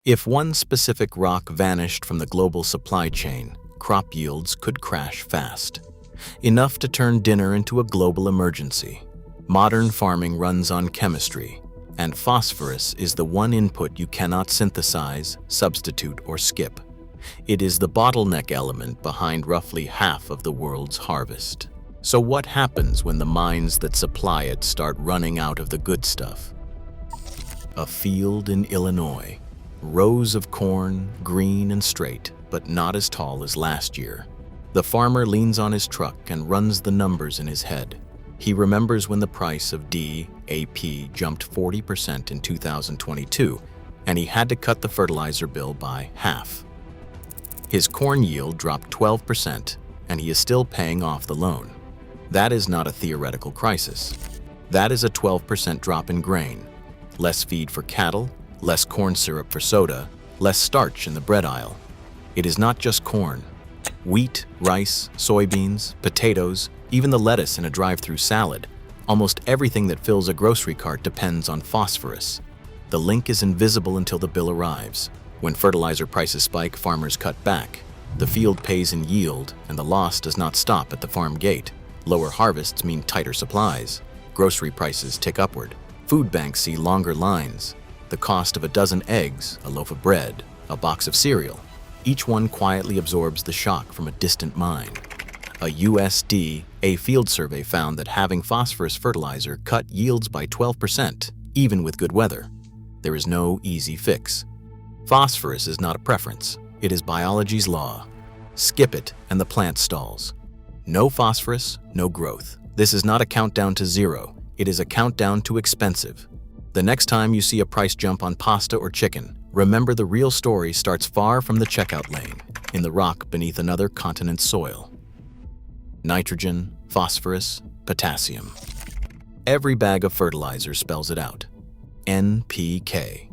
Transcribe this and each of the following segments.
If one specific rock vanished from the global supply chain, crop yields could crash fast. Enough to turn dinner into a global emergency. Modern farming runs on chemistry, and phosphorus is the one input you cannot synthesize, substitute, or skip. It is the bottleneck element behind roughly half of the world's harvest. So what happens when the mines that supply it start running out of the good stuff? A field in Illinois. Rows of corn, green and straight, but not as tall as last year. The farmer leans on his truck and runs the numbers in his head. He remembers when the price of DAP jumped 40% in 2022, and he had to cut the fertilizer bill by half. His corn yield dropped 12%, and he is still paying off the loan. That is not a theoretical crisis. That is a 12% drop in grain. Less feed for cattle, less corn syrup for soda, less starch in the bread aisle. It is not just corn. Wheat, rice, soybeans, potatoes, even the lettuce in a drive-through salad. Almost everything that fills a grocery cart depends on phosphorus. The link is invisible until the bill arrives. When fertilizer prices spike, farmers cut back. The field pays in yield, and the loss does not stop at the farm gate. Lower harvests mean tighter supplies. Grocery prices tick upward. Food banks see longer lines. The cost of a dozen eggs, a loaf of bread, a box of cereal. Each one quietly absorbs the shock from a distant mine. A USDA field survey found that having phosphorus fertilizer cut yields by 12%, even with good weather. There is no easy fix. Phosphorus is not a preference. It is biology's law. Skip it and the plant stalls. No phosphorus, no growth. This is not a countdown to zero. It is a countdown to expensive. The next time you see a price jump on pasta or chicken, remember the real story starts far from the checkout lane, in the rock beneath another continent's soil. Nitrogen, phosphorus, potassium. Every bag of fertilizer spells it out. NPK.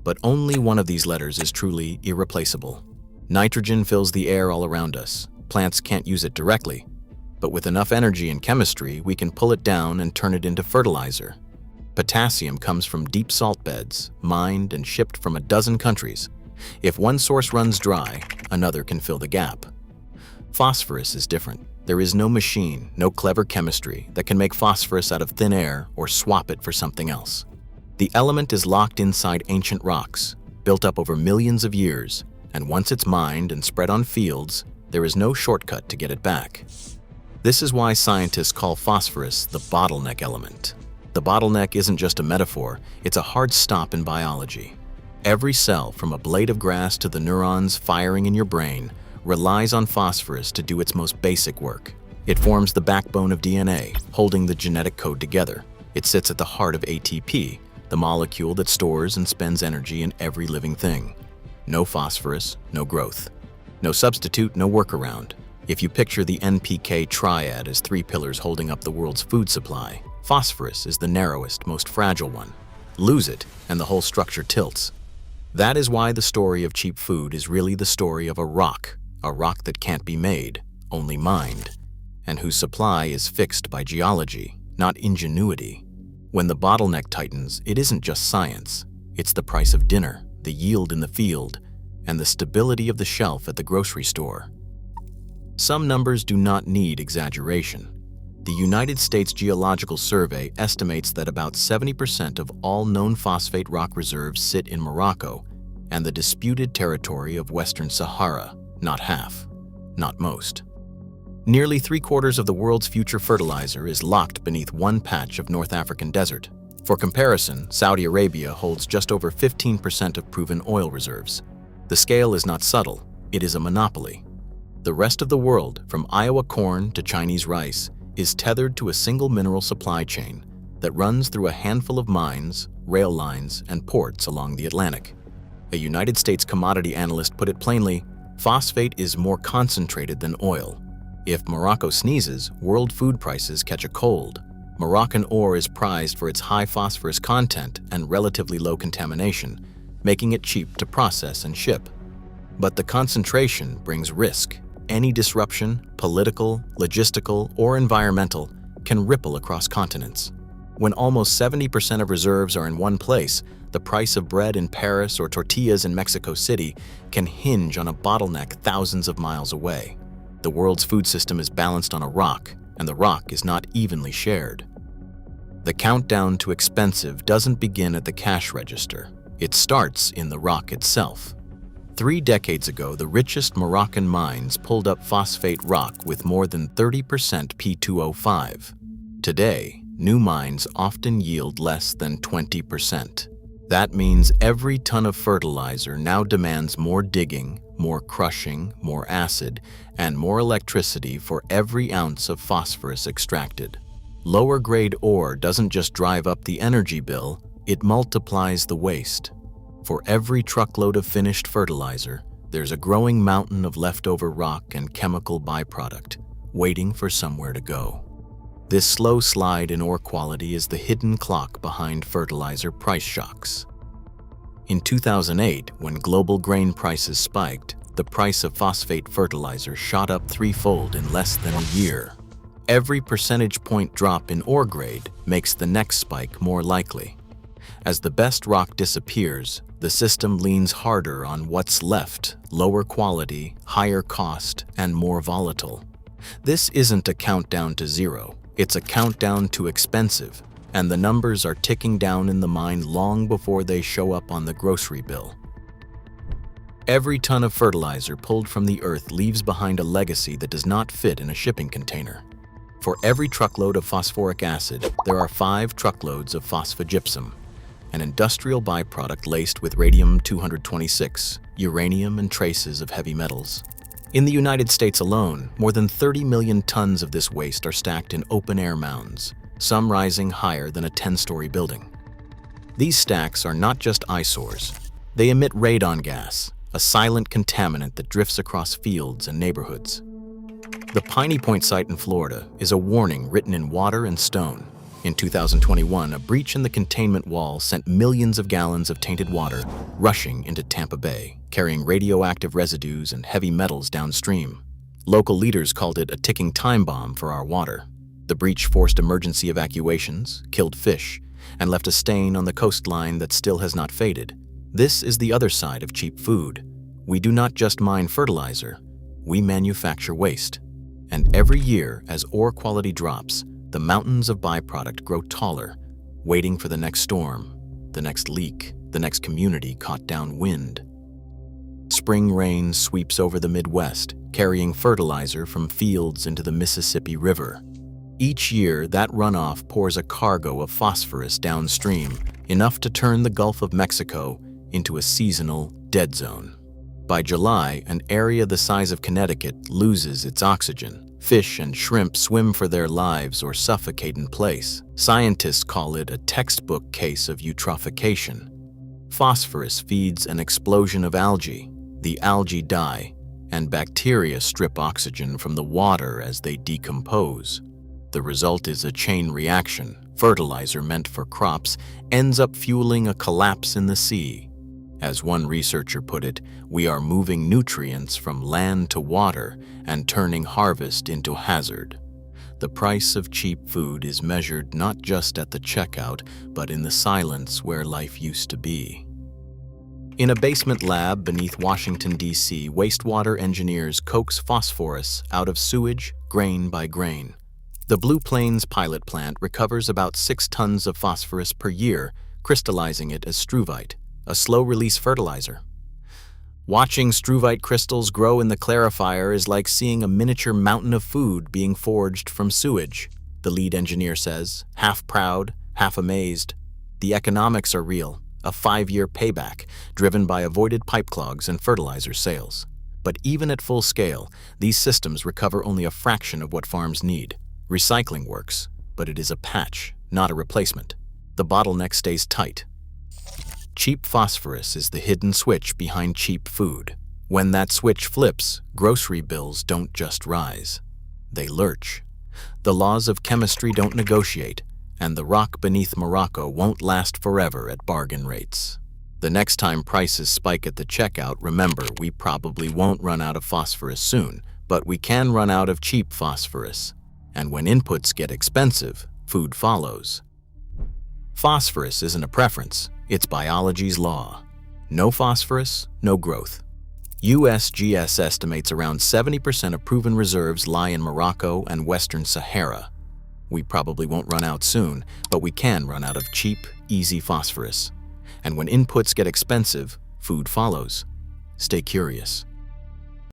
But only one of these letters is truly irreplaceable. Nitrogen fills the air all around us. Plants can't use it directly, but with enough energy and chemistry, we can pull it down and turn it into fertilizer. Potassium comes from deep salt beds, mined and shipped from a dozen countries. If one source runs dry, another can fill the gap. Phosphorus is different. There is no machine, no clever chemistry that can make phosphorus out of thin air or swap it for something else. The element is locked inside ancient rocks, built up over millions of years, and once it's mined and spread on fields, there is no shortcut to get it back. This is why scientists call phosphorus the bottleneck element. The bottleneck isn't just a metaphor, it's a hard stop in biology. Every cell, from a blade of grass to the neurons firing in your brain, relies on phosphorus to do its most basic work. It forms the backbone of DNA, holding the genetic code together. It sits at the heart of ATP, the molecule that stores and spends energy in every living thing. No phosphorus, no growth. No substitute, no workaround. If you picture the NPK triad as three pillars holding up the world's food supply, phosphorus is the narrowest, most fragile one. Lose it, and the whole structure tilts. That is why the story of cheap food is really the story of a rock that can't be made, only mined, and whose supply is fixed by geology, not ingenuity. When the bottleneck tightens, it isn't just science. It's the price of dinner, the yield in the field, and the stability of the shelf at the grocery store. Some numbers do not need exaggeration. The United States Geological Survey estimates that about 70% of all known phosphate rock reserves sit in Morocco and the disputed territory of Western Sahara, not half, not most. Nearly 3/4 of the world's future fertilizer is locked beneath one patch of North African desert. For comparison, Saudi Arabia holds just over 15% of proven oil reserves. The scale is not subtle, it is a monopoly. The rest of the world, from Iowa corn to Chinese rice, is tethered to a single mineral supply chain that runs through a handful of mines, rail lines, and ports along the Atlantic. A United States commodity analyst put it plainly, phosphate is more concentrated than oil. If Morocco sneezes, world food prices catch a cold. Moroccan ore is prized for its high phosphorus content and relatively low contamination, making it cheap to process and ship. But the concentration brings risk. Any disruption, political, logistical, or environmental, can ripple across continents. When almost 70% of reserves are in one place, The price of bread in Paris or tortillas in Mexico City can hinge on a bottleneck thousands of miles away. The world's food system is balanced on a rock, and the rock is not evenly shared. The countdown to expensive doesn't begin at the cash register. It starts in the rock itself. 3 decades ago, the richest Moroccan mines pulled up phosphate rock with more than 30% P2O5. Today, new mines often yield less than 20%. That means every ton of fertilizer now demands more digging, more crushing, more acid, and more electricity for every ounce of phosphorus extracted. Lower-grade ore doesn't just drive up the energy bill, it multiplies the waste. For every truckload of finished fertilizer, there's a growing mountain of leftover rock and chemical byproduct, waiting for somewhere to go. This slow slide in ore quality is the hidden clock behind fertilizer price shocks. In 2008, when global grain prices spiked, the price of phosphate fertilizer shot up 3-fold in less than a year. Every percentage point drop in ore grade makes the next spike more likely. As the best rock disappears, the system leans harder on what's left, lower quality, higher cost, and more volatile. This isn't a countdown to zero, it's a countdown to expensive, and the numbers are ticking down in the mine long before they show up on the grocery bill. Every ton of fertilizer pulled from the earth leaves behind a legacy that does not fit in a shipping container. For every truckload of phosphoric acid, there are 5 truckloads of phosphogypsum, an industrial byproduct laced with radium-226, uranium, and traces of heavy metals. In the United States alone, more than 30 million tons of this waste are stacked in open-air mounds, some rising higher than a 10-story building. These stacks are not just eyesores. They emit radon gas, a silent contaminant that drifts across fields and neighborhoods. The Piney Point site in Florida is a warning written in water and stone. In 2021, a breach in the containment wall sent millions of gallons of tainted water rushing into Tampa Bay, carrying radioactive residues and heavy metals downstream. Local leaders called it a ticking time bomb for our water. The breach forced emergency evacuations, killed fish, and left a stain on the coastline that still has not faded. This is the other side of cheap food. We do not just mine fertilizer, we manufacture waste. And every year, as ore quality drops, the mountains of byproduct grow taller, waiting for the next storm, the next leak, the next community caught downwind. Spring rain sweeps over the Midwest, carrying fertilizer from fields into the Mississippi River. Each year, that runoff pours a cargo of phosphorus downstream, enough to turn the Gulf of Mexico into a seasonal dead zone. By July, an area the size of Connecticut loses its oxygen. Fish and shrimp swim for their lives or suffocate in place. Scientists call it a textbook case of eutrophication. Phosphorus feeds an explosion of algae. The algae die, and bacteria strip oxygen from the water as they decompose. The result is a chain reaction. Fertilizer meant for crops ends up fueling a collapse in the sea. As one researcher put it, we are moving nutrients from land to water and turning harvest into hazard. The price of cheap food is measured not just at the checkout, but in the silence where life used to be. In a basement lab beneath Washington, D.C., wastewater engineers coax phosphorus out of sewage grain by grain. The Blue Plains pilot plant recovers about 6 tons of phosphorus per year, crystallizing it as struvite, a slow-release fertilizer. Watching struvite crystals grow in the clarifier is like seeing a miniature mountain of food being forged from sewage, the lead engineer says, half proud, half amazed. The economics are real, a 5-year payback, driven by avoided pipe clogs and fertilizer sales. But even at full scale, these systems recover only a fraction of what farms need. Recycling works, but it is a patch, not a replacement. The bottleneck stays tight. Cheap phosphorus is the hidden switch behind cheap food. When that switch flips, grocery bills don't just rise. They lurch. The laws of chemistry don't negotiate, and the rock beneath Morocco won't last forever at bargain rates. The next time prices spike at the checkout, remember, we probably won't run out of phosphorus soon, but we can run out of cheap phosphorus. And when inputs get expensive, food follows. Phosphorus isn't a preference, It's biology's law. No phosphorus, no growth. USGS estimates around 70% of proven reserves lie in Morocco and Western Sahara. We probably won't run out soon, but we can run out of cheap, easy phosphorus. And when inputs get expensive, food follows. Stay curious.